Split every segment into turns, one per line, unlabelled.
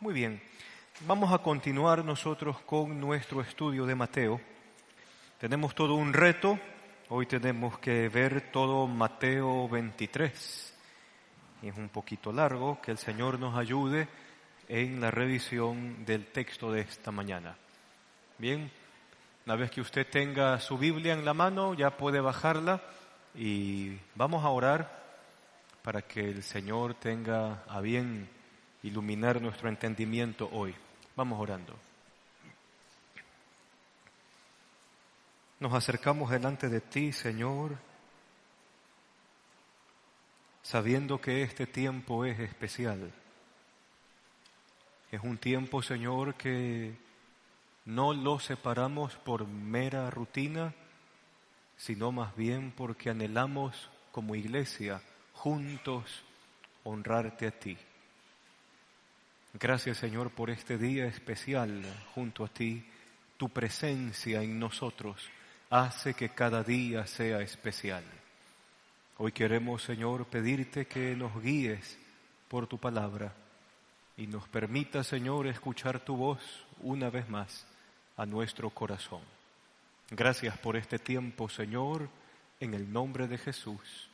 Muy bien, vamos a continuar nosotros con nuestro estudio de Mateo. Tenemos todo un reto, hoy tenemos que ver todo Mateo 23. Es un poquito largo, que el Señor nos ayude en la revisión del texto de esta mañana. Bien, una vez que usted tenga su Biblia en la mano, ya puede bajarla y vamos a orar para que el Señor tenga a bien iluminar nuestro entendimiento hoy. Vamos orando. Nos acercamos delante de ti, Señor, sabiendo que este tiempo es especial. Es un tiempo, Señor, que no lo separamos por mera rutina, sino más bien porque anhelamos como iglesia juntos honrarte a ti. Gracias, Señor, por este día especial junto a ti. Tu presencia en nosotros hace que cada día sea especial. Hoy queremos, Señor, pedirte que nos guíes por tu palabra y nos permita, Señor, escuchar tu voz una vez más a nuestro corazón. Gracias por este tiempo, Señor, en el nombre de Jesús.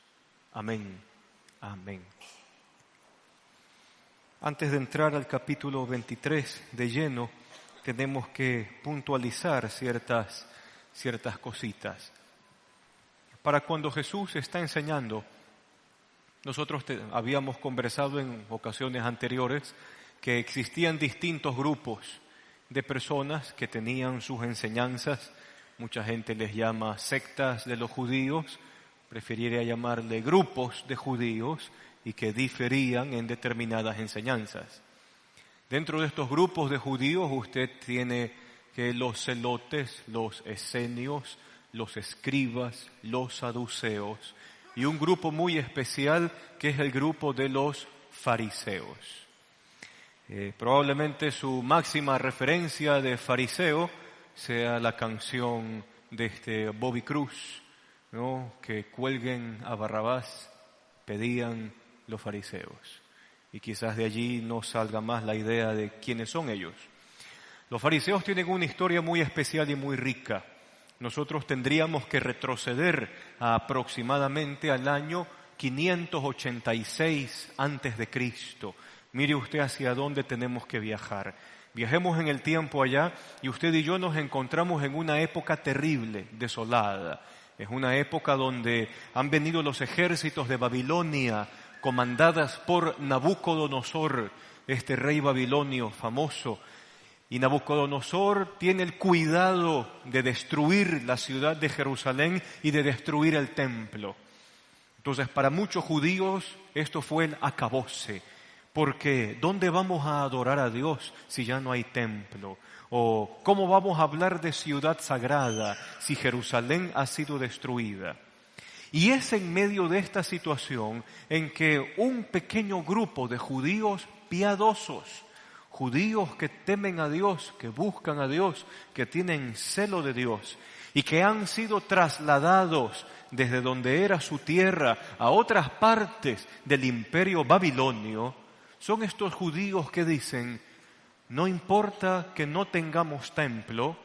Amén. Amén. Antes de entrar al capítulo 23 de lleno, tenemos que puntualizar ciertas cositas. Para cuando Jesús está enseñando, nosotros habíamos conversado en ocasiones anteriores que existían distintos grupos de personas que tenían sus enseñanzas. Mucha gente les llama sectas de los judíos, preferiría llamarle grupos de judíos, y que diferían en determinadas enseñanzas. Dentro de estos grupos de judíos usted tiene que los celotes, los esenios, los escribas, los saduceos y un grupo muy especial que es el grupo de los fariseos. Probablemente su máxima referencia de fariseo sea la canción de Bobby Cruz, ¿no? Que cuelguen a Barrabás, pedían los fariseos. Y quizás de allí no salga más la idea de quiénes son ellos. Los fariseos tienen una historia muy especial y muy rica. Nosotros tendríamos que retroceder a aproximadamente al año 586 antes de Cristo. Mire usted hacia dónde tenemos que viajar. Viajemos en el tiempo allá y usted y yo nos encontramos en una época terrible, desolada. Es una época donde han venido los ejércitos de Babilonia, comandadas por Nabucodonosor, este rey babilonio famoso. Y Nabucodonosor tiene el cuidado de destruir la ciudad de Jerusalén y de destruir el templo. Entonces, para muchos judíos esto fue el acabose, porque ¿dónde vamos a adorar a Dios si ya no hay templo? ¿O cómo vamos a hablar de ciudad sagrada si Jerusalén ha sido destruida? Y es en medio de esta situación en que un pequeño grupo de judíos piadosos, judíos que temen a Dios, que buscan a Dios, que tienen celo de Dios y que han sido trasladados desde donde era su tierra a otras partes del imperio babilonio, son estos judíos que dicen: no importa que no tengamos templo,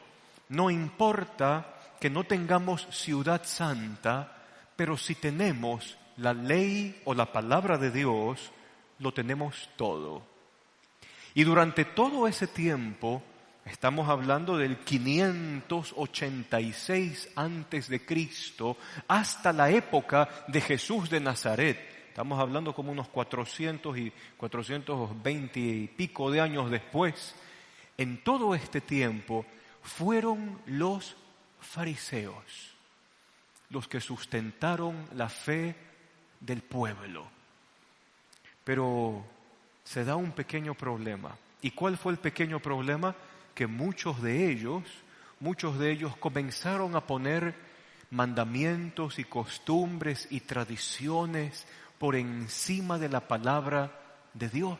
no importa que no tengamos ciudad santa, pero si tenemos la ley o la palabra de Dios, lo tenemos todo. Y durante todo ese tiempo, estamos hablando del 586 antes de Cristo, hasta la época de Jesús de Nazaret. Estamos hablando como unos 420 y pico de años después. En todo este tiempo fueron los fariseos los que sustentaron la fe del pueblo. Pero se da un pequeño problema. ¿Y cuál fue el pequeño problema? Que muchos de ellos comenzaron a poner mandamientos y costumbres y tradiciones por encima de la palabra de Dios.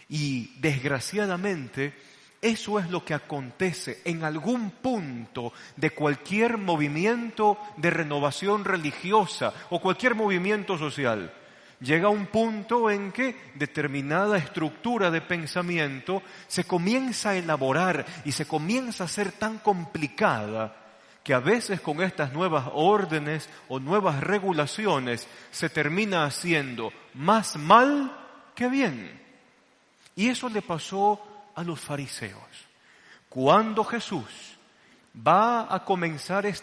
Y desgraciadamente, eso es lo que acontece en algún punto de cualquier movimiento de renovación religiosa o cualquier movimiento social. Llega un punto en que determinada estructura de pensamiento se comienza a elaborar y se comienza a hacer tan complicada que a veces con estas nuevas órdenes o nuevas regulaciones se termina haciendo más mal que bien. Y eso le pasó a los fariseos. Cuando Jesús va a comenzar es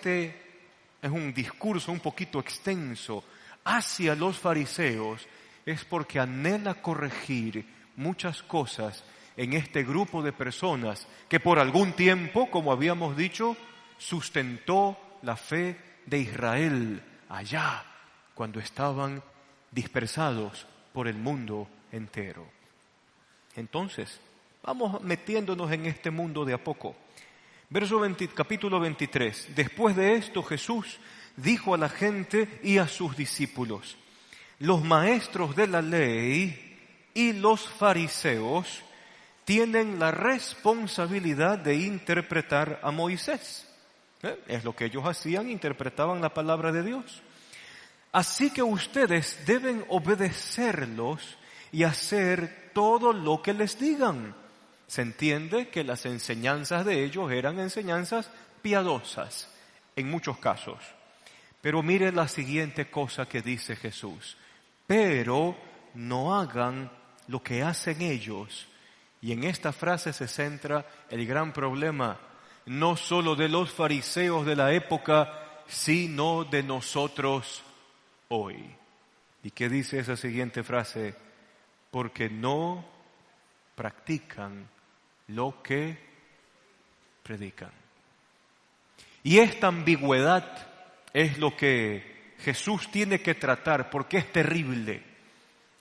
un discurso un poquito extenso hacia los fariseos, es porque anhela corregir muchas cosas en este grupo de personas que por algún tiempo, como habíamos dicho, sustentó la fe de Israel allá, cuando estaban dispersados por el mundo entero. Entonces, vamos metiéndonos en este mundo de a poco. Capítulo 23. Después de esto, Jesús dijo a la gente y a sus discípulos: los maestros de la ley y los fariseos tienen la responsabilidad de interpretar a Moisés. Es lo que ellos hacían, interpretaban la palabra de Dios. Así que ustedes deben obedecerlos y hacer todo lo que les digan. Se entiende que las enseñanzas de ellos eran enseñanzas piadosas, en muchos casos. Pero mire la siguiente cosa que dice Jesús: pero no hagan lo que hacen ellos. Y en esta frase se centra el gran problema, no solo de los fariseos de la época, sino de nosotros hoy. ¿Y qué dice esa siguiente frase? Porque no practican lo que predican. Y esta ambigüedad es lo que Jesús tiene que tratar, porque es terrible.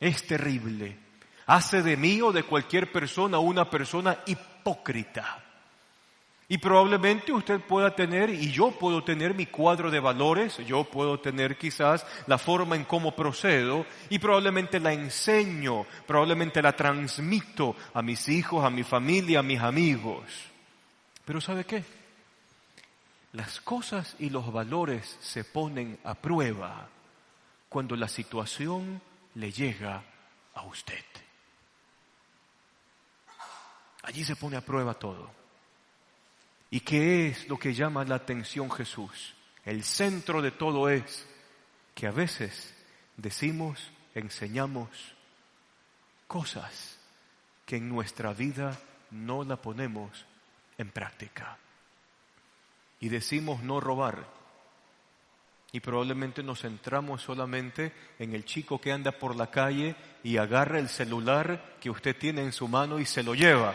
Es terrible. Hace de mí o de cualquier persona una persona hipócrita. Y probablemente usted pueda tener, y yo puedo tener mi cuadro de valores, yo puedo tener quizás la forma en cómo procedo, y probablemente la enseño, probablemente la transmito a mis hijos, a mi familia, a mis amigos. Pero ¿sabe qué? Las cosas y los valores se ponen a prueba cuando la situación le llega a usted. Allí se pone a prueba todo. ¿Y qué es lo que llama la atención Jesús? El centro de todo es que a veces decimos, enseñamos cosas que en nuestra vida no la ponemos en práctica. Y decimos no robar. Y probablemente nos centramos solamente en el chico que anda por la calle y agarra el celular que usted tiene en su mano y se lo lleva.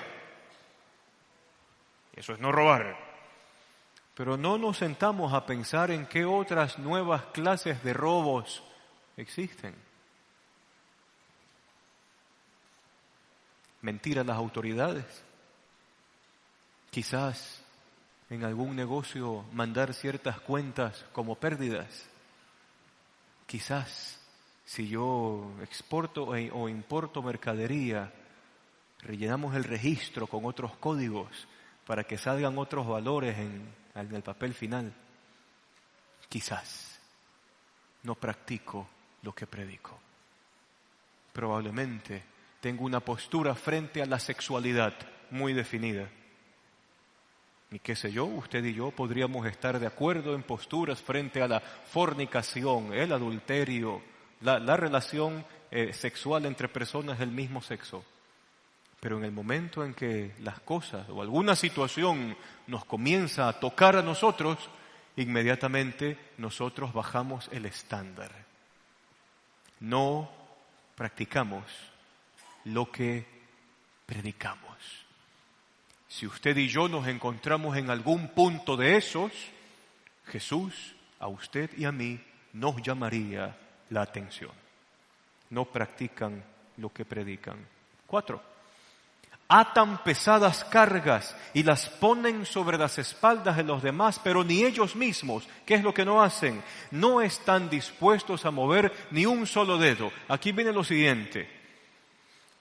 Eso es no robar. Pero no nos sentamos a pensar en qué otras nuevas clases de robos existen. Mentir a las autoridades. Quizás en algún negocio mandar ciertas cuentas como pérdidas. Quizás si yo exporto o importo mercadería, rellenamos el registro con otros códigos para que salgan otros valores en el papel final. Quizás no practico lo que predico. Probablemente tengo una postura frente a la sexualidad muy definida. Y qué sé yo, usted y yo podríamos estar de acuerdo en posturas frente a la fornicación, el adulterio, la relación sexual entre personas del mismo sexo. Pero en el momento en que las cosas o alguna situación nos comienza a tocar a nosotros, inmediatamente nosotros bajamos el estándar. No practicamos lo que predicamos. Si usted y yo nos encontramos en algún punto de esos, Jesús a usted y a mí nos llamaría la atención. No practican lo que predican. 4. Atan pesadas cargas y las ponen sobre las espaldas de los demás, pero ni ellos mismos, ¿qué es lo que no hacen? No están dispuestos a mover ni un solo dedo. Aquí viene lo siguiente.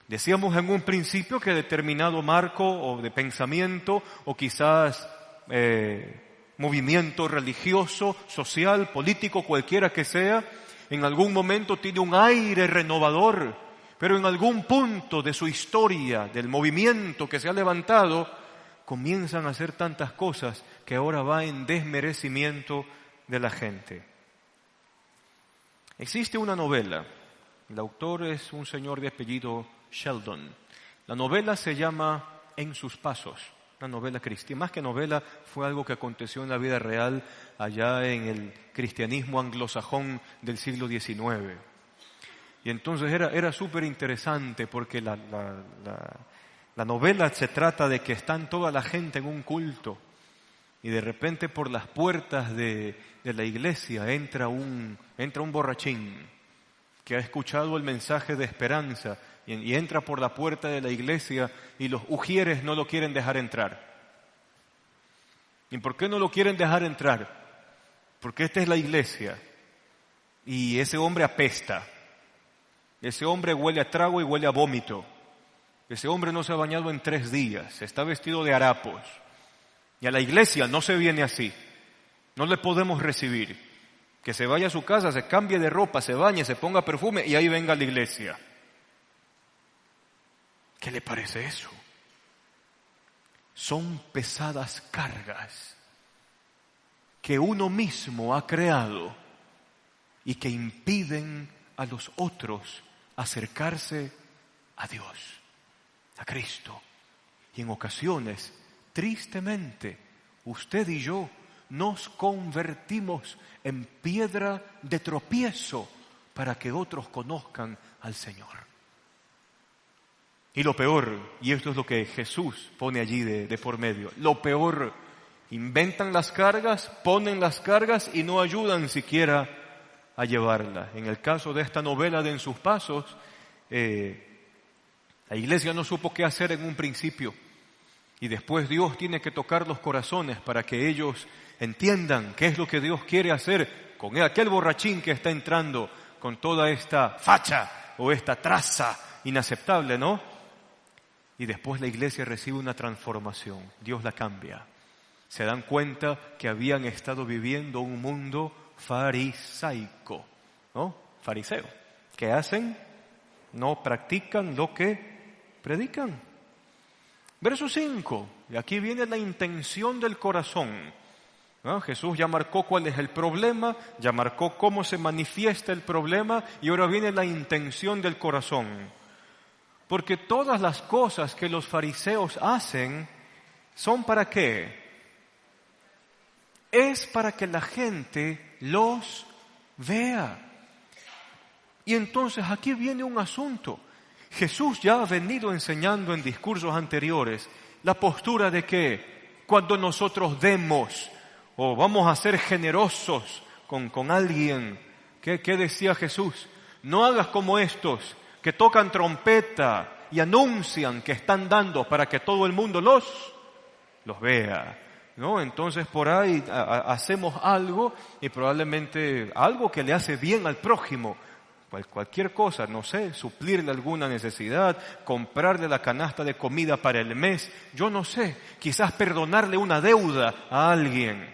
Decíamos en un principio que determinado marco o de pensamiento o quizás movimiento religioso, social, político, cualquiera que sea, en algún momento tiene un aire renovador, pero en algún punto de su historia, del movimiento que se ha levantado, comienzan a hacer tantas cosas que ahora va en desmerecimiento de la gente. Existe una novela, el autor es un señor de apellido Sheldon. La novela se llama En sus pasos, una novela cristiana. Más que novela, fue algo que aconteció en la vida real allá en el cristianismo anglosajón del siglo XIX. Y entonces era súper interesante porque la novela se trata de que están toda la gente en un culto y de repente por las puertas de la iglesia entra un borrachín que ha escuchado el mensaje de esperanza y entra por la puerta de la iglesia y los ujieres no lo quieren dejar entrar. ¿Y por qué no lo quieren dejar entrar? Porque esta es la iglesia y ese hombre apesta. Ese hombre huele a trago y huele a vómito. Ese hombre no se ha bañado en 3 días, está vestido de harapos. Y a la iglesia no se viene así. No le podemos recibir. Que se vaya a su casa, se cambie de ropa, se bañe, se ponga perfume y ahí venga a la iglesia. ¿Qué le parece eso? Son pesadas cargas que uno mismo ha creado y que impiden a los otros acercarse a Dios, a Cristo. Y en ocasiones, tristemente, usted y yo nos convertimos en piedra de tropiezo para que otros conozcan al Señor. Y lo peor, y esto es lo que Jesús pone allí de por medio, lo peor, inventan las cargas, ponen las cargas y no ayudan siquiera a llevarla. En el caso de esta novela de En sus pasos, la iglesia no supo qué hacer en un principio y después Dios tiene que tocar los corazones para que ellos entiendan qué es lo que Dios quiere hacer con aquel borrachín que está entrando con toda esta facha o esta traza inaceptable, ¿no? Y después la iglesia recibe una transformación, Dios la cambia. Se dan cuenta que habían estado viviendo un mundo farisaico, ¿no? Fariseo. ¿Qué hacen? No practican lo que predican. Verso 5. Y aquí viene la intención del corazón, ¿no? Jesús ya marcó cuál es el problema, ya marcó cómo se manifiesta el problema y ahora viene la intención del corazón. Porque todas las cosas que los fariseos hacen son ¿para qué? Es para que la gente los vea. Y entonces aquí viene un asunto. Jesús ya ha venido enseñando en discursos anteriores la postura de que cuando nosotros demos o vamos a ser generosos con alguien, ¿qué decía Jesús? No hagas como estos que tocan trompeta y anuncian que están dando para que todo el mundo los vea, ¿no? Entonces por ahí hacemos algo y probablemente algo que le hace bien al prójimo, cualquier cosa, no sé, suplirle alguna necesidad, comprarle la canasta de comida para el mes, yo no sé, quizás perdonarle una deuda a alguien.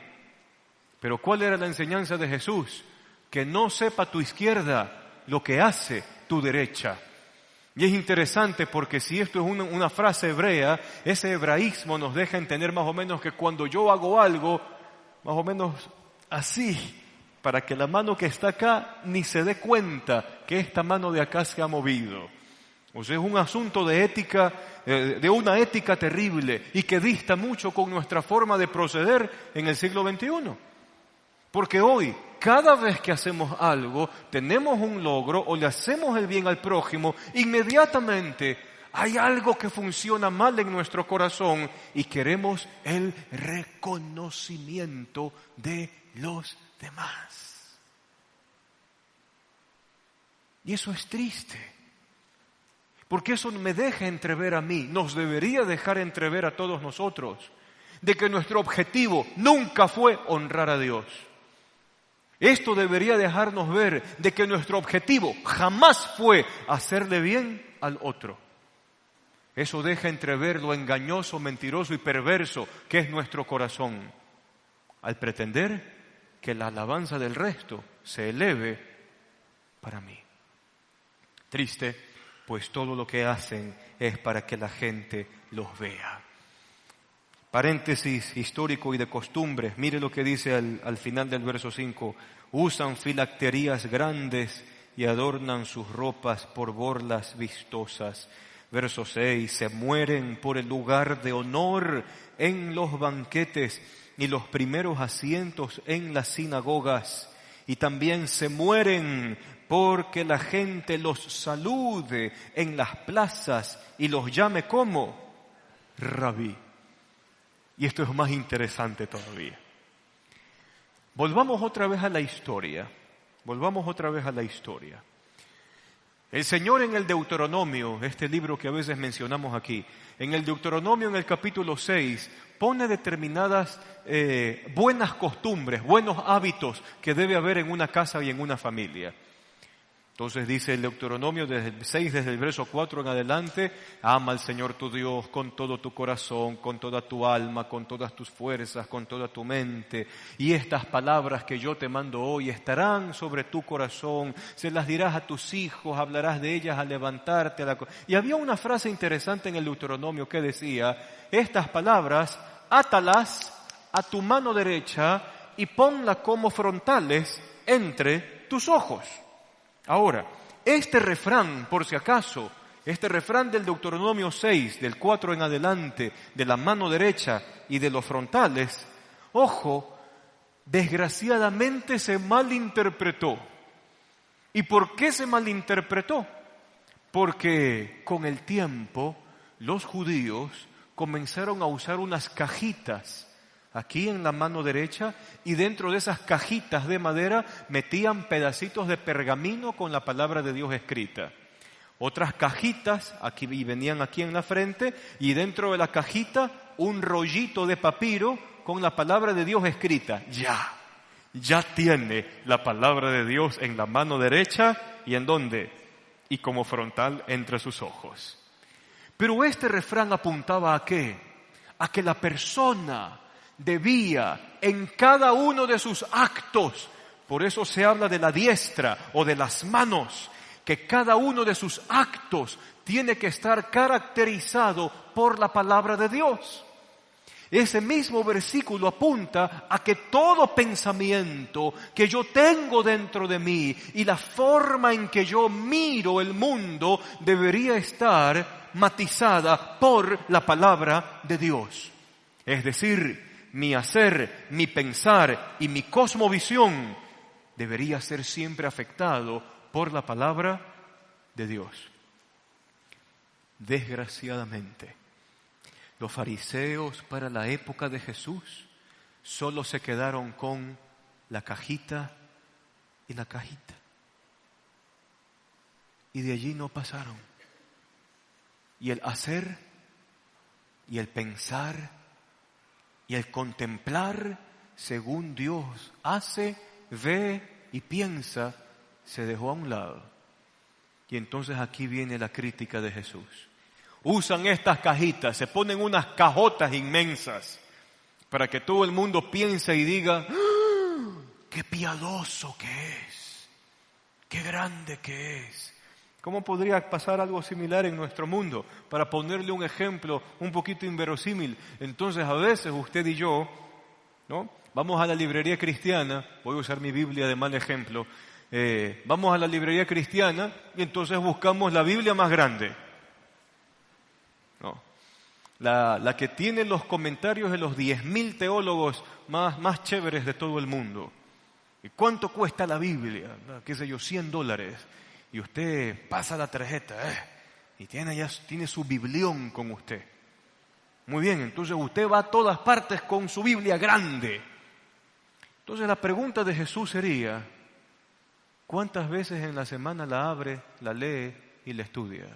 Pero ¿cuál era la enseñanza de Jesús? Que no sepa tu izquierda lo que hace tu derecha. Y es interesante porque si esto es una frase hebrea, ese hebraísmo nos deja entender más o menos que cuando yo hago algo, más o menos así, para que la mano que está acá ni se dé cuenta que esta mano de acá se ha movido. O sea, es un asunto de ética, de una ética terrible y que dista mucho con nuestra forma de proceder en el siglo XXI. Porque hoy, cada vez que hacemos algo, tenemos un logro o le hacemos el bien al prójimo, inmediatamente hay algo que funciona mal en nuestro corazón y queremos el reconocimiento de los demás. Y eso es triste, porque eso me deja entrever a mí, nos debería dejar entrever a todos nosotros, de que nuestro objetivo nunca fue honrar a Dios. Esto debería dejarnos ver de que nuestro objetivo jamás fue hacerle bien al otro. Eso deja entrever lo engañoso, mentiroso y perverso que es nuestro corazón, al pretender que la alabanza del resto se eleve para mí. Triste, pues todo lo que hacen es para que la gente los vea. Paréntesis histórico y de costumbres. Mire lo que dice al final del verso 5. Usan filacterías grandes y adornan sus ropas por borlas vistosas. Verso 6. Se mueren por el lugar de honor en los banquetes y los primeros asientos en las sinagogas. Y también se mueren porque la gente los salude en las plazas y los llame como Rabí. Y esto es más interesante todavía. Volvamos otra vez a la historia. El Señor en el Deuteronomio, este libro que a veces mencionamos aquí, en el Deuteronomio en el capítulo 6, pone determinadas buenas costumbres, buenos hábitos que debe haber en una casa y en una familia. Entonces dice el Deuteronomio desde el 6, desde el verso 4 en adelante, ama al Señor tu Dios con todo tu corazón, con toda tu alma, con todas tus fuerzas, con toda tu mente. Y estas palabras que yo te mando hoy estarán sobre tu corazón, se las dirás a tus hijos, hablarás de ellas al levantarte. Y había una frase interesante en el Deuteronomio que decía, estas palabras, átalas a tu mano derecha y ponla como frontales entre tus ojos. Ahora, este refrán, por si acaso, este refrán del Deuteronomio 6, del 4 en adelante, de la mano derecha y de los frontales, ojo, desgraciadamente se malinterpretó. ¿Y por qué se malinterpretó? Porque con el tiempo los judíos comenzaron a usar unas cajitas aquí en la mano derecha, y dentro de esas cajitas de madera metían pedacitos de pergamino con la palabra de Dios escrita. Otras cajitas aquí venían aquí en la frente, y dentro de la cajita un rollito de papiro con la palabra de Dios escrita. Ya tiene la palabra de Dios en la mano derecha, ¿y en dónde? Y como frontal entre sus ojos. Pero este refrán apuntaba ¿a qué? A que la persona debía en cada uno de sus actos, por eso se habla de la diestra o de las manos, que cada uno de sus actos tiene que estar caracterizado por la palabra de Dios. Ese mismo versículo apunta a que todo pensamiento que yo tengo dentro de mí y la forma en que yo miro el mundo debería estar matizada por la palabra de Dios. Es decir, mi hacer, mi pensar y mi cosmovisión debería ser siempre afectado por la palabra de Dios. Desgraciadamente, los fariseos para la época de Jesús solo se quedaron con la cajita y la cajita. Y de allí no pasaron. Y el hacer y el pensar y el contemplar según Dios hace, ve y piensa, se dejó a un lado. Y entonces aquí viene la crítica de Jesús. Usan estas cajitas, se ponen unas cajotas inmensas para que todo el mundo piense y diga, ¡ah! ¡Qué piadoso que es! ¡Qué grande que es! ¿Cómo podría pasar algo similar en nuestro mundo? Para ponerle un ejemplo un poquito inverosímil. Entonces a veces usted y yo, ¿no? Vamos a la librería cristiana, voy a usar mi Biblia de mal ejemplo, vamos a la librería cristiana y entonces buscamos la Biblia más grande. No. La que tiene los comentarios de los 10.000 teólogos más chéveres de todo el mundo. ¿Y cuánto cuesta la Biblia? ¿Qué sé yo? $100. Y usted pasa la tarjeta y tiene su biblión con usted. Muy bien, entonces usted va a todas partes con su Biblia grande. Entonces la pregunta de Jesús sería, ¿cuántas veces en la semana la abre, la lee y la estudia?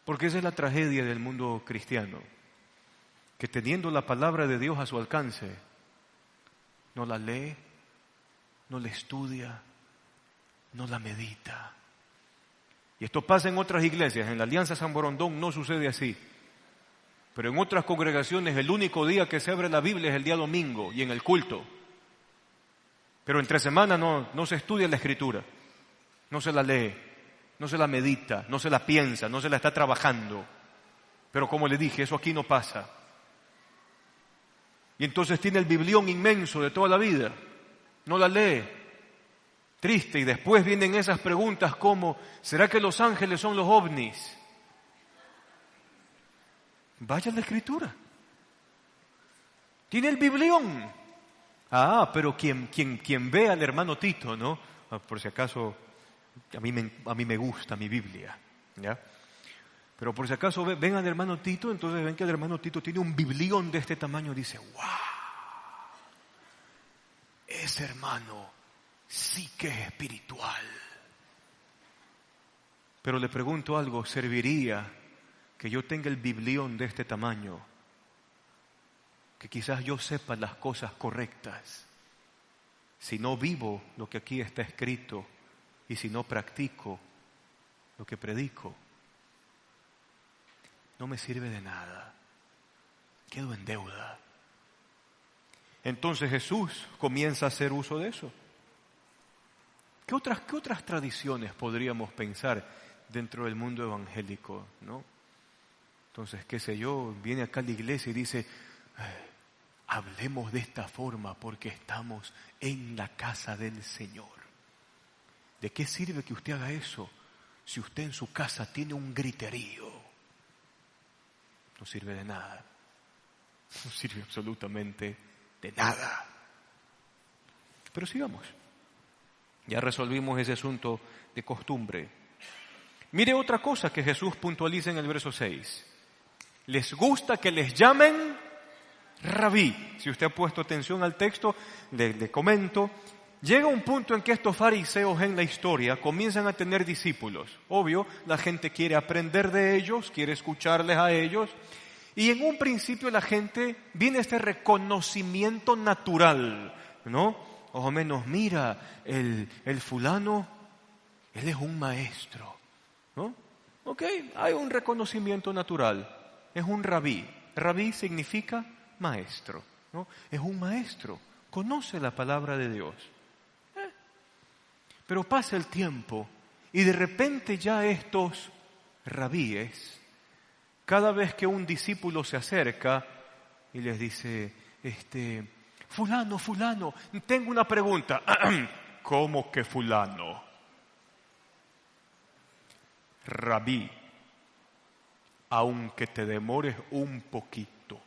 Porque esa es la tragedia del mundo cristiano, que teniendo la palabra de Dios a su alcance, no la lee, no la estudia, no la medita. Y esto pasa en otras iglesias. En la Alianza San Borondón no sucede así. Pero en otras congregaciones el único día que se abre la Biblia es el día domingo y en el culto. Pero entre semana no se estudia la Escritura, no se la lee, no se la medita, no se la piensa, no se la está trabajando. Pero como le dije, eso aquí no pasa. Y entonces tiene el biblión inmenso de toda la vida, no la lee. Triste, y después vienen esas preguntas como, ¿será que los ángeles son los ovnis? Vaya a la Escritura. Tiene el biblión. Pero quien ve al hermano Tito, ¿no? Por si acaso, a mí me gusta mi Biblia, ¿ya? Pero por si acaso ven al hermano Tito, entonces ven que el hermano Tito tiene un biblión de este tamaño y dice, ¡wow! Ese hermano sí que es espiritual. Pero le pregunto algo, ¿serviría que yo tenga el biblión de este tamaño? Que quizás yo sepa las cosas correctas, si no vivo lo que aquí está escrito y si no practico lo que predico, no me sirve de nada. Quedo en deuda. Entonces Jesús comienza a hacer uso de eso. ¿Qué otras tradiciones podríamos pensar dentro del mundo evangélico, ¿no? Entonces, qué sé yo, viene acá a la iglesia y dice, hablemos de esta forma porque estamos en la casa del Señor. ¿De qué sirve que usted haga eso si usted en su casa tiene un griterío? No sirve de nada. No sirve absolutamente de nada. Pero sigamos. Ya resolvimos ese asunto de costumbre. Mire otra cosa que Jesús puntualiza en el verso 6. Les gusta que les llamen rabí. Si usted ha puesto atención al texto, le comento. Llega un punto en que estos fariseos en la historia comienzan a tener discípulos. Obvio, la gente quiere aprender de ellos, quiere escucharles a ellos. Y en un principio la gente viene este reconocimiento natural, ¿no? Más o menos, mira, el fulano, él es un maestro, ¿no? Ok, hay un reconocimiento natural. Es un rabí. Rabí significa maestro, ¿no? Es un maestro, conoce la palabra de Dios. Pero pasa el tiempo y de repente ya estos rabíes, cada vez que un discípulo se acerca y les dice, fulano, tengo una pregunta. ¿Cómo que fulano? Rabí, aunque te demores un poquito.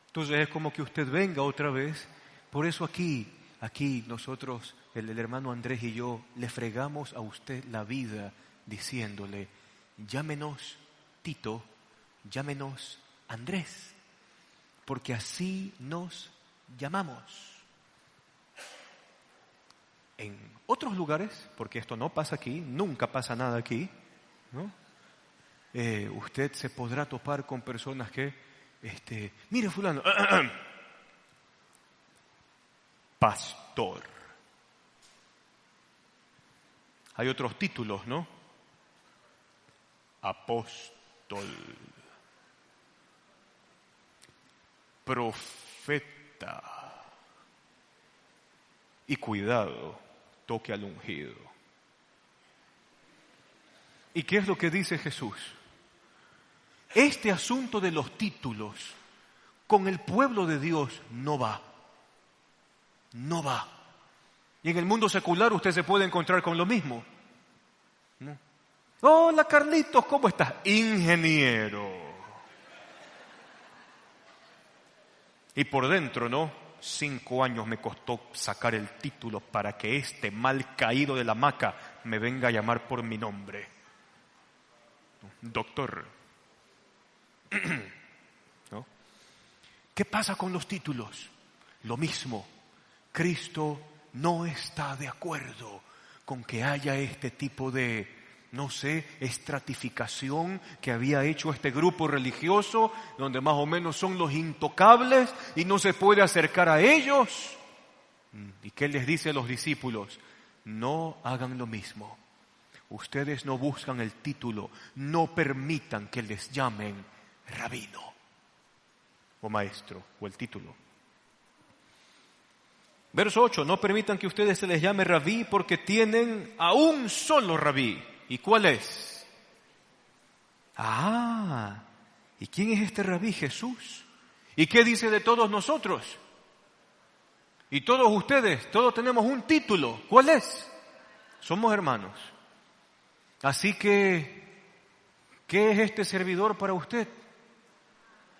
Entonces es como que usted venga otra vez. Por eso aquí nosotros, el hermano Andrés y yo, le fregamos a usted la vida diciéndole, llámenos Tito, llámenos Andrés, porque así nos llamamos. En otros lugares, porque esto no pasa aquí, nunca pasa nada aquí, ¿no? Usted se podrá topar con personas que, mire fulano, pastor. Hay otros títulos, ¿no? Apóstol, profeta. Y cuidado, toque al ungido. ¿Y qué es lo que dice Jesús? Este asunto de los títulos con el pueblo de Dios no va. No va. Y en el mundo secular usted se puede encontrar con lo mismo, ¿no? Hola Carlitos, ¿cómo estás? Ingeniero. Y por dentro, ¿no? 5 años me costó sacar el título para que este mal caído de la hamaca me venga a llamar por mi nombre. Doctor. ¿No? ¿Qué pasa con los títulos? Lo mismo. Cristo no está de acuerdo con que haya este tipo de, estratificación que había hecho este grupo religioso, donde más o menos son los intocables y no se puede acercar a ellos. ¿Y qué les dice a los discípulos? No hagan lo mismo. Ustedes no buscan el título, no permitan que les llamen rabino o maestro o el título. Verso 8, no permitan que ustedes se les llame rabí porque tienen a un solo rabí. ¿Y cuál es? ¿Y quién es este rabí? Jesús. ¿Y qué dice de todos nosotros? Y todos ustedes, todos tenemos un título. ¿Cuál es? Somos hermanos. Así que, ¿qué es este servidor para usted?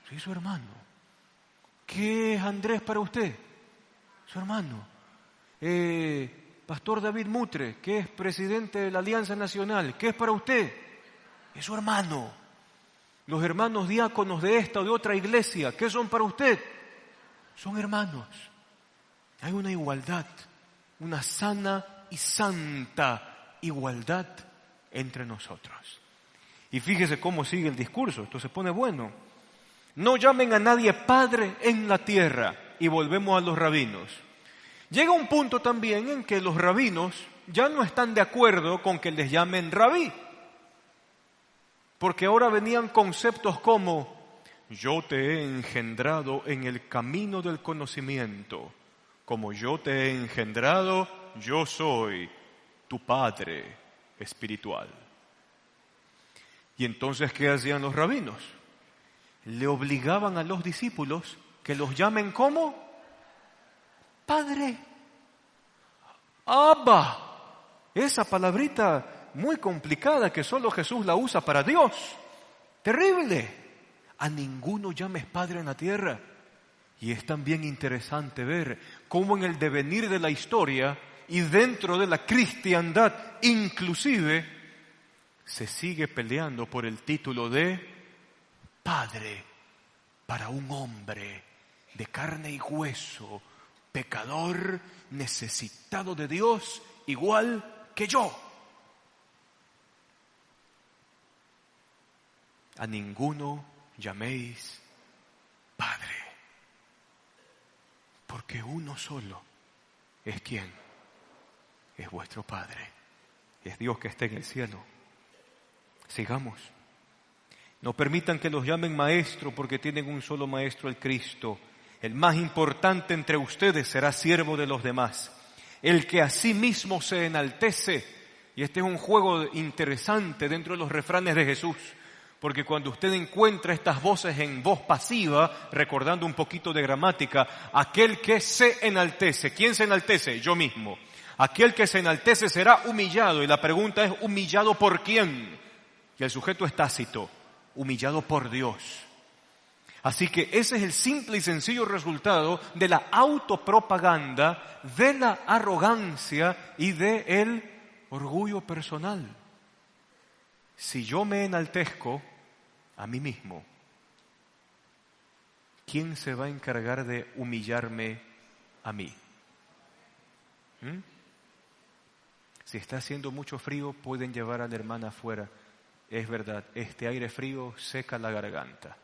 Soy su hermano. ¿Qué es Andrés para usted? Su hermano. Pastor David Mutre, que es presidente de la Alianza Nacional, ¿qué es para usted? Es su hermano. Los hermanos diáconos de esta o de otra iglesia, ¿qué son para usted? Son hermanos. Hay una igualdad, una sana y santa igualdad entre nosotros. Y fíjese cómo sigue el discurso, esto se pone bueno. No llamen a nadie padre en la tierra. Y volvemos a los rabinos. Llega un punto también en que los rabinos ya no están de acuerdo con que les llamen rabí. Porque ahora venían conceptos como: yo te he engendrado en el camino del conocimiento. Como yo te he engendrado, yo soy tu padre espiritual. Y entonces, ¿qué hacían los rabinos? Le obligaban a los discípulos que los llamen ¿cómo? Padre. Abba. Esa palabrita muy complicada que solo Jesús la usa para Dios. Terrible. A ninguno llames padre en la tierra. Y es también interesante ver cómo en el devenir de la historia y dentro de la cristiandad inclusive se sigue peleando por el título de padre para un hombre de carne y hueso, pecador, necesitado de Dios, igual que yo. A ninguno llaméis Padre, porque uno solo es quien es vuestro Padre, es Dios que está en el cielo. Sigamos. No permitan que los llamen maestro porque tienen un solo maestro, el Cristo. El más importante entre ustedes será siervo de los demás. El que a sí mismo se enaltece. Y este es un juego interesante dentro de los refranes de Jesús. Porque cuando usted encuentra estas voces en voz pasiva, recordando un poquito de gramática, aquel que se enaltece. ¿Quién se enaltece? Yo mismo. Aquel que se enaltece será humillado. Y la pregunta es, ¿humillado por quién? Y el sujeto es Tácito. Humillado por Dios. Así que ese es el simple y sencillo resultado de la autopropaganda, de la arrogancia y del orgullo personal. Si yo me enaltezco a mí mismo, ¿quién se va a encargar de humillarme a mí? Si está haciendo mucho frío, pueden llevar a la hermana afuera. Es verdad, este aire frío seca la garganta.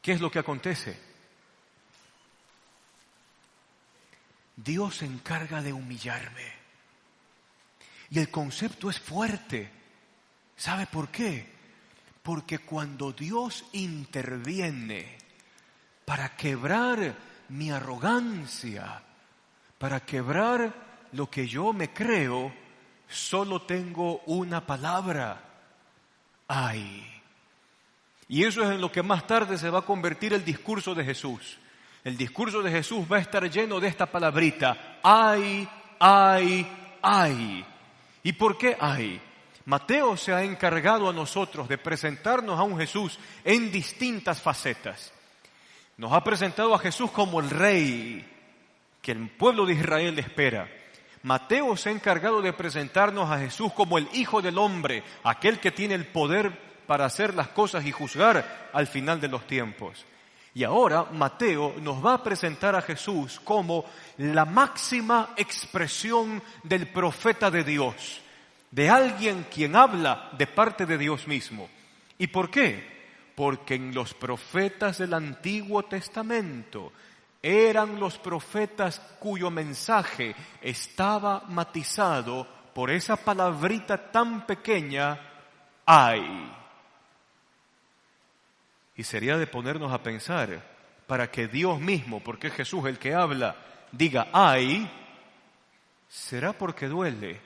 ¿Qué es lo que acontece? Dios se encarga de humillarme. Y el concepto es fuerte. ¿Sabe por qué? Porque cuando Dios interviene para quebrar mi arrogancia, para quebrar lo que yo me creo, solo tengo una palabra: ay. Y eso es en lo que más tarde se va a convertir el discurso de Jesús. El discurso de Jesús va a estar lleno de esta palabrita: ay, ay, ay. ¿Y por qué ay? Mateo se ha encargado a nosotros de presentarnos a un Jesús en distintas facetas. Nos ha presentado a Jesús como el Rey que el pueblo de Israel espera. Mateo se ha encargado de presentarnos a Jesús como el Hijo del Hombre, aquel que tiene el poder para hacer las cosas y juzgar al final de los tiempos. Y ahora Mateo nos va a presentar a Jesús como la máxima expresión del profeta de Dios, de alguien quien habla de parte de Dios mismo. ¿Y por qué? Porque en los profetas del Antiguo Testamento eran los profetas cuyo mensaje estaba matizado por esa palabrita tan pequeña: ay. Y sería de ponernos a pensar, para que Dios mismo, porque es Jesús el que habla, diga ay, ¿será porque duele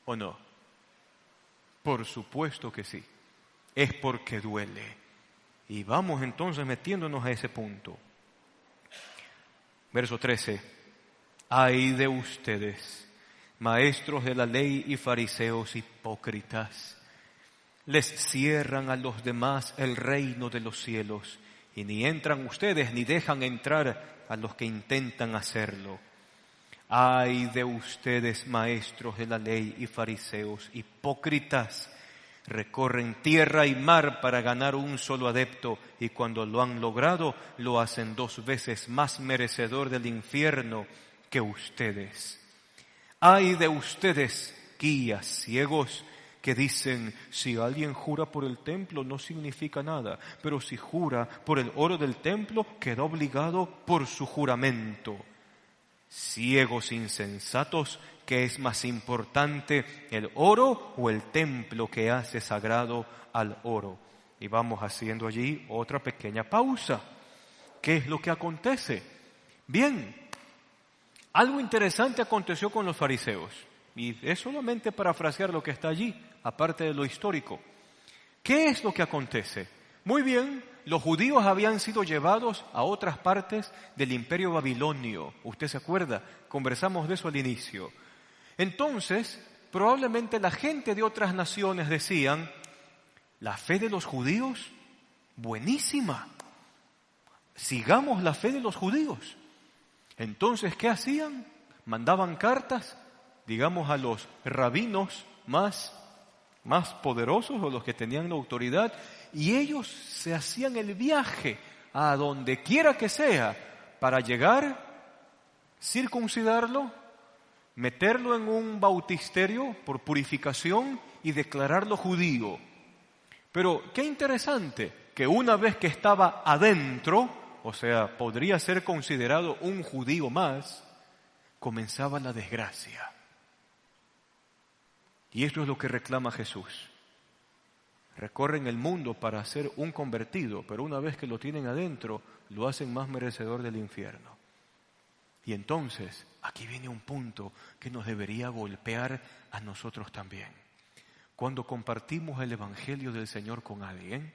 o no? Por supuesto que sí, es porque duele. Y vamos entonces metiéndonos a ese punto. Verso 13. Ay de ustedes, maestros de la ley y fariseos hipócritas, les cierran a los demás el reino de los cielos, y ni entran ustedes ni dejan entrar a los que intentan hacerlo. Ay de ustedes, maestros de la ley y fariseos hipócritas, recorren tierra y mar para ganar un solo adepto, y cuando lo han logrado, lo hacen 2 veces más merecedor del infierno que ustedes. Ay de ustedes, guías ciegos, que dicen, si alguien jura por el templo no significa nada, pero si jura por el oro del templo, queda obligado por su juramento. Ciegos insensatos, ¿qué es más importante, el oro o el templo que hace sagrado al oro? Y vamos haciendo allí otra pequeña pausa. ¿Qué es lo que acontece? Bien, algo interesante aconteció con los fariseos. Y es solamente parafrasear lo que está allí, aparte de lo histórico. ¿Qué es lo que acontece? Muy bien, los judíos habían sido llevados a otras partes del imperio babilonio. ¿Usted se acuerda? Conversamos de eso al inicio. Entonces, probablemente la gente de otras naciones decían, la fe de los judíos, buenísima. Sigamos la fe de los judíos. Entonces, ¿qué hacían? Mandaban cartas, digamos, a los rabinos más poderosos o los que tenían la autoridad, y ellos se hacían el viaje a donde quiera que sea para llegar, circuncidarlo, meterlo en un bautisterio por purificación y declararlo judío. Pero qué interesante que una vez que estaba adentro, o sea, podría ser considerado un judío más, comenzaba la desgracia. Y esto es lo que reclama Jesús. Recorren el mundo para ser un convertido, pero una vez que lo tienen adentro, lo hacen más merecedor del infierno. Y entonces, aquí viene un punto que nos debería golpear a nosotros también. Cuando compartimos el Evangelio del Señor con alguien,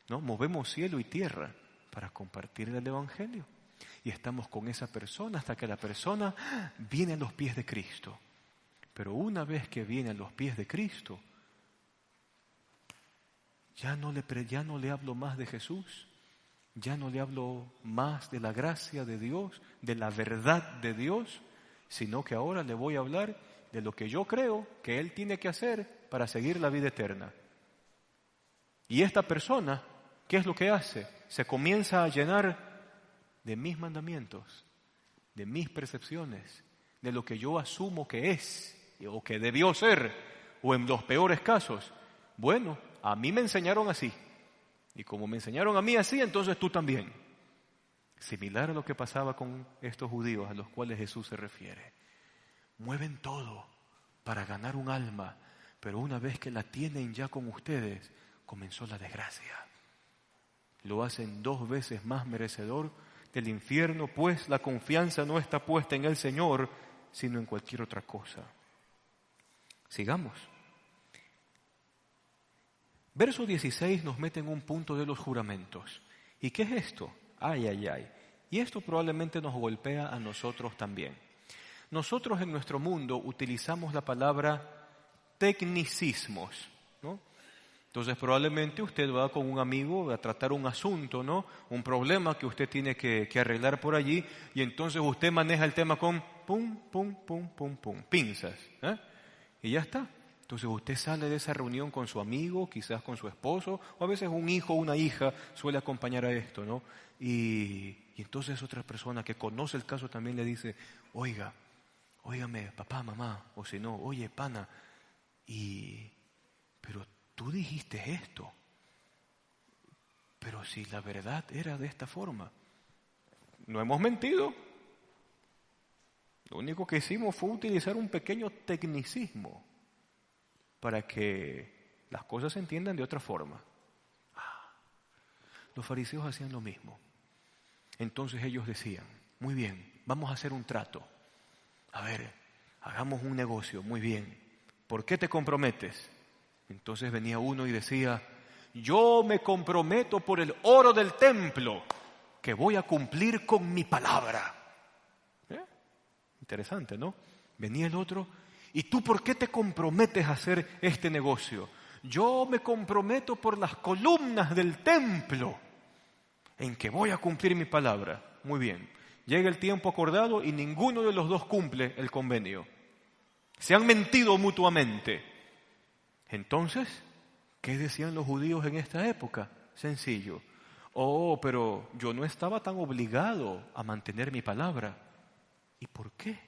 ¿no? Movemos cielo y tierra para compartir el Evangelio. Y estamos con esa persona hasta que la persona viene a los pies de Cristo. Pero una vez que viene a los pies de Cristo, ya no le hablo más de Jesús, ya no le hablo más de la gracia de Dios, de la verdad de Dios, sino que ahora le voy a hablar de lo que yo creo que Él tiene que hacer para seguir la vida eterna. Y esta persona, ¿qué es lo que hace? Se comienza a llenar de mis mandamientos, de mis percepciones, de lo que yo asumo que es o que debió ser, o en los peores casos, bueno, a mí me enseñaron así, y como me enseñaron a mí así, entonces tú también. Similar a lo que pasaba con estos judíos a los cuales Jesús se refiere. Mueven todo para ganar un alma, pero una vez que la tienen ya con ustedes, comenzó la desgracia. Lo hacen 2 veces más merecedor del infierno, pues la confianza no está puesta en el Señor, sino en cualquier otra cosa. Sigamos. Verso 16 nos mete en un punto de los juramentos. ¿Y qué es esto? Ay, ay, ay. Y esto probablemente nos golpea a nosotros también. Nosotros en nuestro mundo utilizamos la palabra tecnicismos, ¿no? Entonces probablemente usted va con un amigo a tratar un asunto, ¿no? Un problema que usted tiene que arreglar por allí, y entonces usted maneja el tema con pum, pum, pum, pum, pum, pinzas, ¿eh? Y ya está. Entonces usted sale de esa reunión con su amigo, quizás con su esposo, o a veces un hijo o una hija suele acompañar a esto, ¿no? Y entonces otra persona que conoce el caso también le dice, óigame, papá, mamá, o si no, oye, pana, pero tú dijiste esto, pero si la verdad era de esta forma, no hemos mentido. Lo único que hicimos fue utilizar un pequeño tecnicismo para que las cosas se entiendan de otra forma. Los fariseos hacían lo mismo. Entonces ellos decían, muy bien, vamos a hacer un trato. A ver, hagamos un negocio, muy bien. ¿Por qué te comprometes? Entonces venía uno y decía, yo me comprometo por el oro del templo, que voy a cumplir con mi palabra. Interesante, ¿no? Venía el otro, ¿y tú por qué te comprometes a hacer este negocio? Yo me comprometo por las columnas del templo, en que voy a cumplir mi palabra. Muy bien, llega el tiempo acordado y ninguno de los dos cumple el convenio. Se han mentido mutuamente. Entonces, ¿qué decían los judíos en esta época? Sencillo. Oh, pero yo no estaba tan obligado a mantener mi palabra. ¿Y por qué?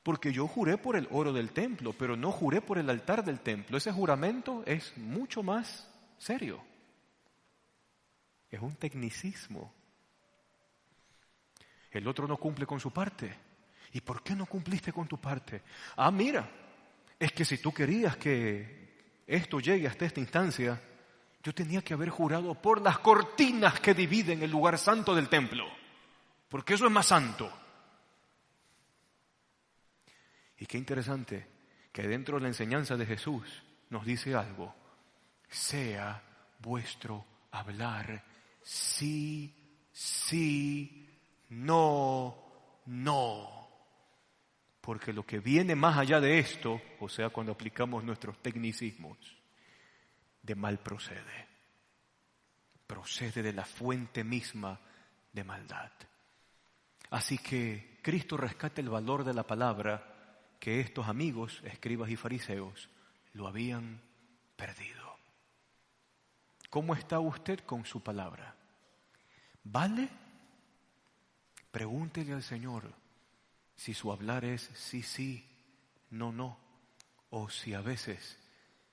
Porque yo juré por el oro del templo, pero no juré por el altar del templo. Ese juramento es mucho más serio. Es un tecnicismo. El otro no cumple con su parte. ¿Y por qué no cumpliste con tu parte? Ah, mira, es que si tú querías que esto llegue hasta esta instancia, yo tenía que haber jurado por las cortinas que dividen el lugar santo del templo, porque eso es más santo. Y qué interesante que dentro de la enseñanza de Jesús nos dice algo. Sea vuestro hablar sí, sí, no, no. Porque lo que viene más allá de esto, o sea, cuando aplicamos nuestros tecnicismos, de mal procede. Procede de la fuente misma de maldad. Así que Cristo rescata el valor de la palabra que estos amigos, escribas y fariseos, lo habían perdido. ¿Cómo está usted con su palabra? ¿Vale? Pregúntele al Señor si su hablar es sí, sí, no, no, o si a veces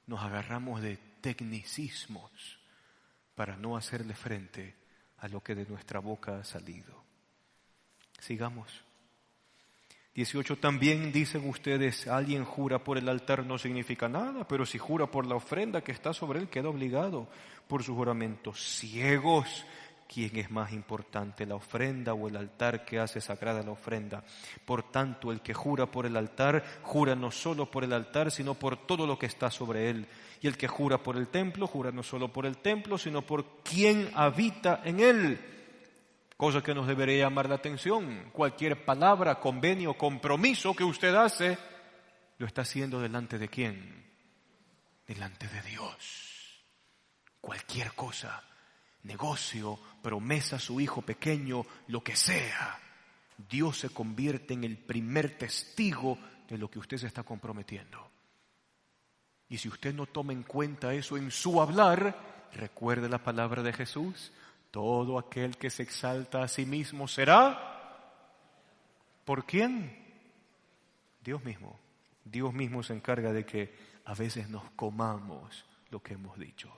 nos agarramos de tecnicismos para no hacerle frente a lo que de nuestra boca ha salido. Sigamos. 18, también dicen ustedes, alguien jura por el altar no significa nada, pero si jura por la ofrenda que está sobre él, queda obligado por su juramento. Ciegos, ¿quién es más importante, la ofrenda o el altar que hace sagrada la ofrenda? Por tanto, el que jura por el altar, jura no solo por el altar, sino por todo lo que está sobre él. Y el que jura por el templo, jura no solo por el templo, sino por quien habita en él. Cosa que nos debería llamar la atención. Cualquier palabra, convenio, compromiso que usted hace, lo está haciendo delante de ¿quién? Delante de Dios. Cualquier cosa, negocio, promesa a su hijo pequeño, lo que sea, Dios se convierte en el primer testigo de lo que usted se está comprometiendo. Y si usted no toma en cuenta eso en su hablar, recuerde la palabra de Jesús. Todo aquel que se exalta a sí mismo será, ¿por quién? Dios mismo. Dios mismo se encarga de que a veces nos comamos lo que hemos dicho.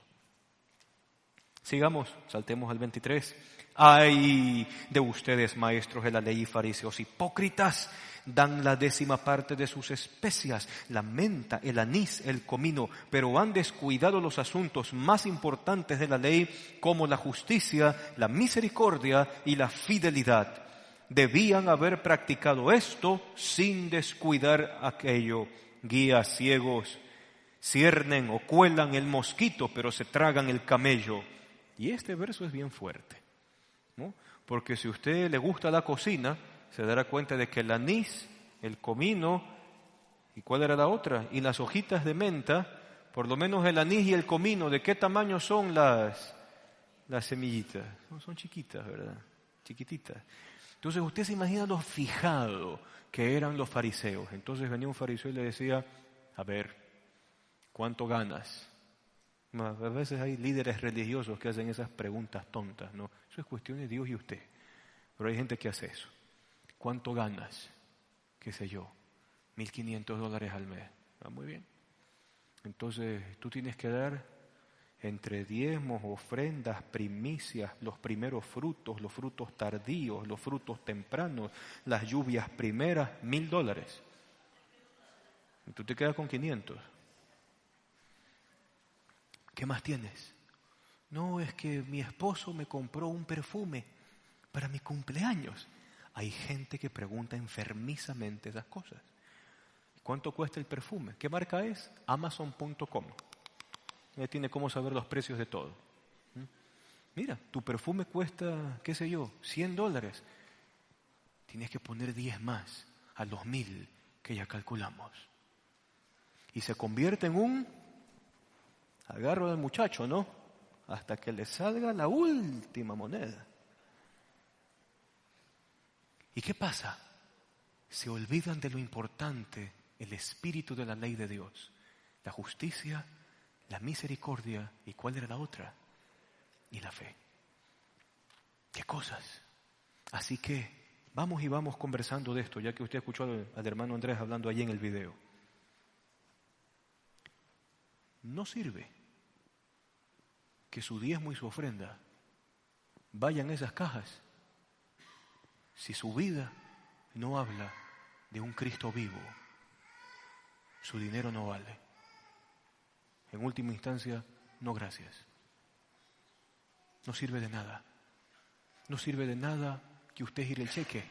Sigamos, saltemos al 23. ¡Ay de ustedes, maestros de la ley y fariseos hipócritas! Dan la 10% de sus especias, la menta, el anís, el comino, pero han descuidado los asuntos más importantes de la ley, como la justicia, la misericordia y la fidelidad. Debían haber practicado esto sin descuidar aquello. Guías ciegos, ciernen o cuelan el mosquito, pero se tragan el camello. Y este verso es bien fuerte, ¿no? Porque si a usted le gusta la cocina, se dará cuenta de que el anís, el comino, ¿y cuál era la otra? Y las hojitas de menta, por lo menos el anís y el comino, ¿de qué tamaño son las semillitas? No, son chiquitas, ¿verdad? Chiquititas. Entonces usted se imagina lo fijado que eran los fariseos. Entonces venía un fariseo y le decía, a ver, ¿cuánto ganas? A veces hay líderes religiosos que hacen esas preguntas tontas, ¿no? Eso es cuestión de Dios y usted. Pero hay gente que hace eso. ¿Cuánto ganas? ¿Qué sé yo? $1,500 al mes. Ah, muy bien. Entonces tú tienes que dar entre diezmos, ofrendas, primicias, los primeros frutos, los frutos tardíos, los frutos tempranos, las lluvias primeras, $1,000. Y tú te quedas con 500. ¿Qué más tienes? No, es que mi esposo me compró un perfume para mi cumpleaños. Hay gente que pregunta enfermizamente esas cosas. ¿Cuánto cuesta el perfume? ¿Qué marca es? Amazon.com. Ya tiene cómo saber los precios de todo. Mira, tu perfume cuesta, qué sé yo, $100. Tienes que poner 10 más a los 1,000 que ya calculamos. Y se convierte en un agarro del muchacho, ¿no? Hasta que le salga la última moneda. ¿Y qué pasa? Se olvidan de lo importante, el espíritu de la ley de Dios, la justicia, la misericordia, ¿y cuál era la otra? Y la fe. ¿Qué cosas? Así que vamos conversando de esto, ya que usted escuchó al hermano Andrés hablando allí en el video. No sirve que su diezmo y su ofrenda vayan a esas cajas si su vida no habla de un Cristo vivo. Su dinero no vale. En última instancia, no gracias. No sirve de nada. No sirve de nada que usted gire el cheque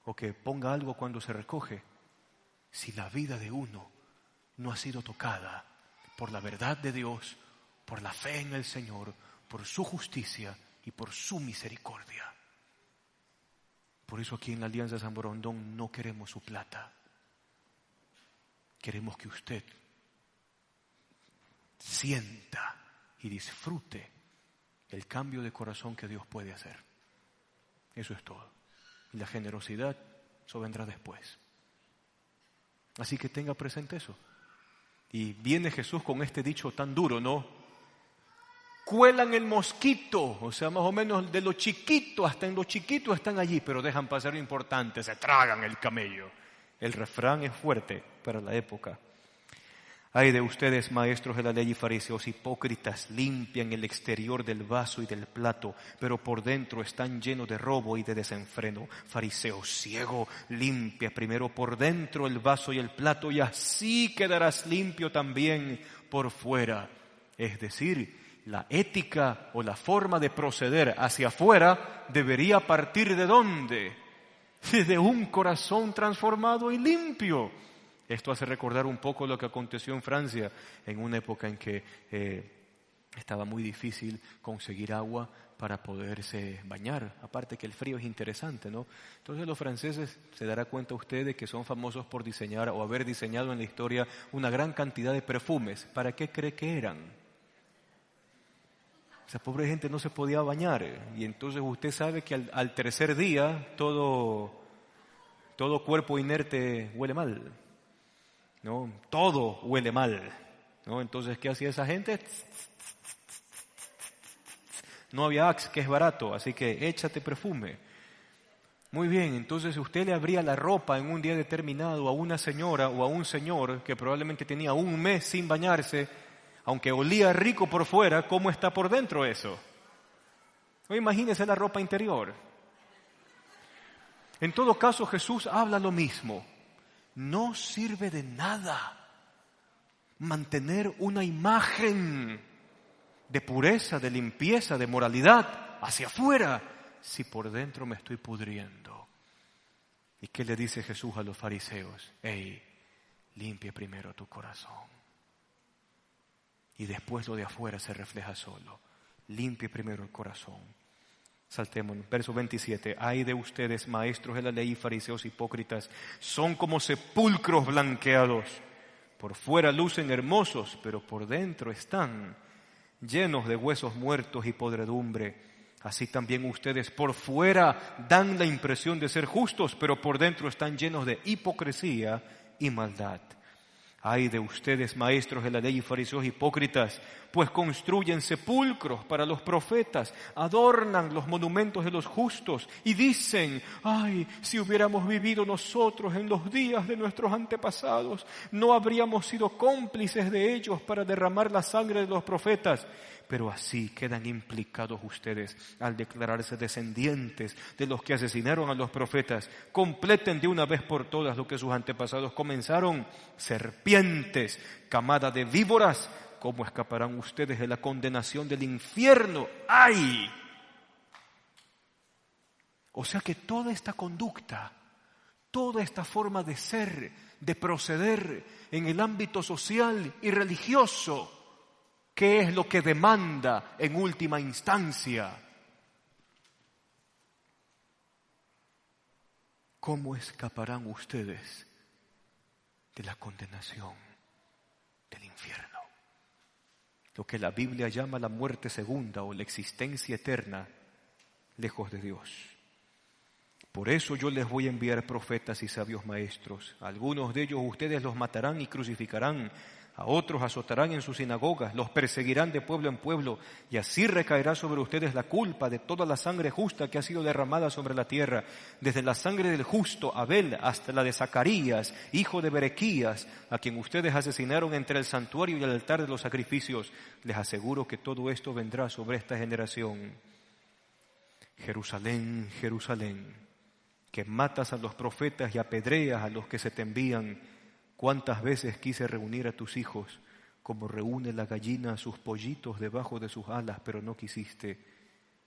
o que ponga algo cuando se recoge si la vida de uno no ha sido tocada por la verdad de Dios, por la fe en el Señor, por su justicia y por su misericordia. Por eso aquí en la Alianza San Borondón no queremos su plata. Queremos que usted sienta y disfrute el cambio de corazón que Dios puede hacer. Eso es todo. Y la generosidad, eso vendrá después. Así que tenga presente eso. Y viene Jesús con este dicho tan duro, ¿no? Cuelan el mosquito, o sea, más o menos de lo chiquito, hasta en lo chiquito están allí, pero dejan pasar lo importante, se tragan el camello. El refrán es fuerte para la época. Ay de ustedes, maestros de la ley y fariseos hipócritas, limpian el exterior del vaso y del plato, pero por dentro están llenos de robo y de desenfreno. Fariseo ciego, limpia primero por dentro el vaso y el plato, y así quedarás limpio también por fuera. Es decir, la ética o la forma de proceder hacia afuera debería partir ¿de dónde? De un corazón transformado y limpio. Esto hace recordar un poco lo que aconteció en Francia en una época en que estaba muy difícil conseguir agua para poderse bañar. Aparte que el frío es interesante, ¿no? Entonces los franceses, se dará cuenta usted de que son famosos por diseñar o haber diseñado en la historia una gran cantidad de perfumes. ¿Para qué cree que eran? Esa pobre gente no se podía bañar. Y entonces usted sabe que al tercer día todo cuerpo inerte huele mal. ¿No? Todo huele mal, ¿no? Entonces, ¿qué hacía esa gente? No había Axe, que es barato, así que échate perfume. Muy bien, entonces usted le abría la ropa en un día determinado a una señora o a un señor que probablemente tenía un mes sin bañarse, aunque olía rico por fuera, ¿cómo está por dentro eso? O imagínese la ropa interior. En todo caso, Jesús habla lo mismo. No sirve de nada mantener una imagen de pureza, de limpieza, de moralidad hacia afuera si por dentro me estoy pudriendo. ¿Y qué le dice Jesús a los fariseos? Limpie primero tu corazón y después lo de afuera se refleja solo. Limpie primero el corazón. Saltemos, verso 27. Ay de ustedes, maestros de la ley y fariseos hipócritas, son como sepulcros blanqueados. Por fuera lucen hermosos, pero por dentro están llenos de huesos muertos y podredumbre. Así también ustedes por fuera dan la impresión de ser justos, pero por dentro están llenos de hipocresía y maldad. Ay de ustedes, maestros de la ley y fariseos hipócritas, pues construyen sepulcros para los profetas, adornan los monumentos de los justos y dicen, ay, si hubiéramos vivido nosotros en los días de nuestros antepasados, no habríamos sido cómplices de ellos para derramar la sangre de los profetas. Pero así quedan implicados ustedes al declararse descendientes de los que asesinaron a los profetas. Completen de una vez por todas lo que sus antepasados comenzaron. Serpientes, camada de víboras, ¿cómo escaparán ustedes de la condenación del infierno? ¡Ay! O sea que toda esta conducta, toda esta forma de ser, de proceder en el ámbito social y religioso, ¿qué es lo que demanda en última instancia? ¿Cómo escaparán ustedes de la condenación del infierno? Lo que la Biblia llama la muerte segunda o la existencia eterna lejos de Dios. Por eso yo les voy a enviar profetas y sabios maestros. Algunos de ellos ustedes los matarán y crucificarán. A otros azotarán en sus sinagogas, los perseguirán de pueblo en pueblo, y así recaerá sobre ustedes la culpa de toda la sangre justa que ha sido derramada sobre la tierra, desde la sangre del justo Abel hasta la de Zacarías, hijo de Berequías, a quien ustedes asesinaron entre el santuario y el altar de los sacrificios. Les aseguro que todo esto vendrá sobre esta generación. Jerusalén, Jerusalén, que matas a los profetas y apedreas a los que se te envían. ¿Cuántas veces quise reunir a tus hijos como reúne la gallina a sus pollitos debajo de sus alas, pero no quisiste?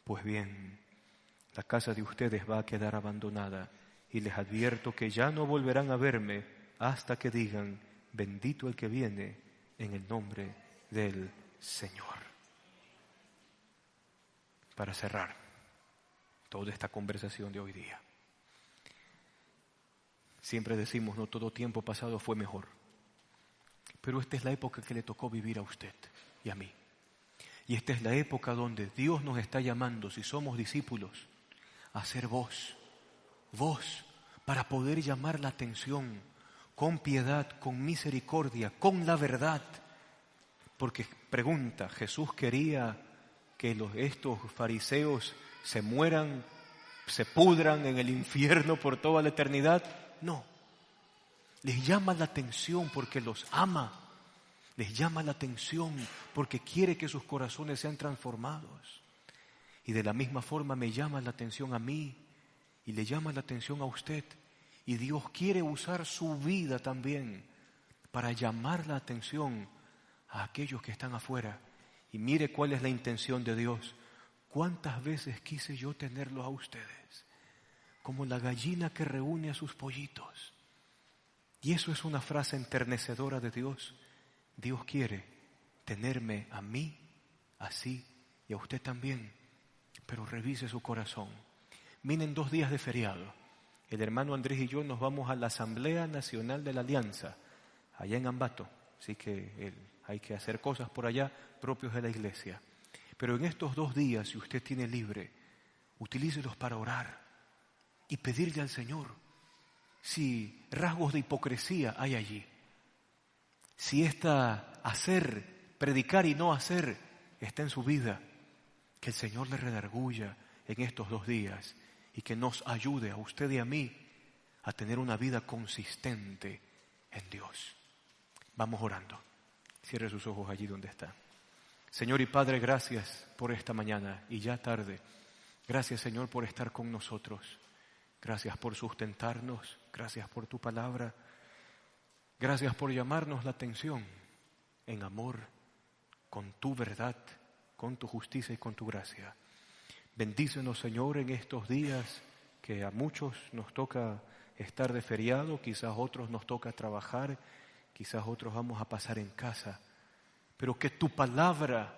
Pues bien, la casa de ustedes va a quedar abandonada y les advierto que ya no volverán a verme hasta que digan, bendito el que viene en el nombre del Señor. Para cerrar toda esta conversación de hoy día. Siempre decimos, no todo tiempo pasado fue mejor. Pero esta es la época que le tocó vivir a usted y a mí. Y esta es la época donde Dios nos está llamando, si somos discípulos, a ser voz, para poder llamar la atención con piedad, con misericordia, con la verdad. Porque pregunta, ¿Jesús quería que estos fariseos se mueran, se pudran en el infierno por toda la eternidad? No, les llama la atención porque los ama, les llama la atención porque quiere que sus corazones sean transformados. Y de la misma forma me llama la atención a mí y le llama la atención a usted. Y Dios quiere usar su vida también para llamar la atención a aquellos que están afuera. Y mire cuál es la intención de Dios. ¿Cuántas veces quise yo tenerlos a ustedes? Como la gallina que reúne a sus pollitos. Y eso es una frase enternecedora de Dios. Dios quiere tenerme a mí así y a usted también. Pero revise su corazón. Vienen 2 días de feriado. El hermano Andrés y yo nos vamos a la Asamblea Nacional de la Alianza, allá en Ambato. Así que hay que hacer cosas por allá propios de la iglesia. Pero en estos 2 días, si usted tiene libre, utilícelos para orar. Y pedirle al Señor si rasgos de hipocresía hay allí. Si predicar y no hacer está en su vida, que el Señor le redarguya en estos 2 días y que nos ayude a usted y a mí a tener una vida consistente en Dios. Vamos orando. Cierre sus ojos allí donde está. Señor y Padre, gracias por esta mañana y ya tarde. Gracias, Señor, por estar con nosotros. Gracias por sustentarnos, gracias por tu palabra, gracias por llamarnos la atención en amor, con tu verdad, con tu justicia y con tu gracia. Bendícenos, Señor, en estos días que a muchos nos toca estar de feriado, quizás a otros nos toca trabajar, quizás otros vamos a pasar en casa, pero que tu palabra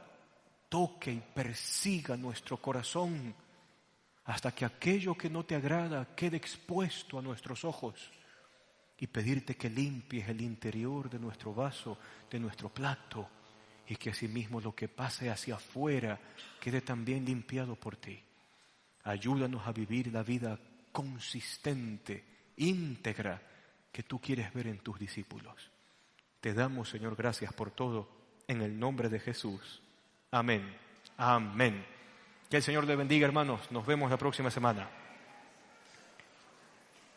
toque y persiga nuestro corazón hasta que aquello que no te agrada quede expuesto a nuestros ojos y pedirte que limpies el interior de nuestro vaso, de nuestro plato y que asimismo lo que pase hacia afuera quede también limpiado por ti. Ayúdanos a vivir la vida consistente, íntegra que tú quieres ver en tus discípulos. Te damos, Señor, gracias por todo en el nombre de Jesús. Amén. Amén. Que el Señor le bendiga, hermanos. Nos vemos la próxima semana.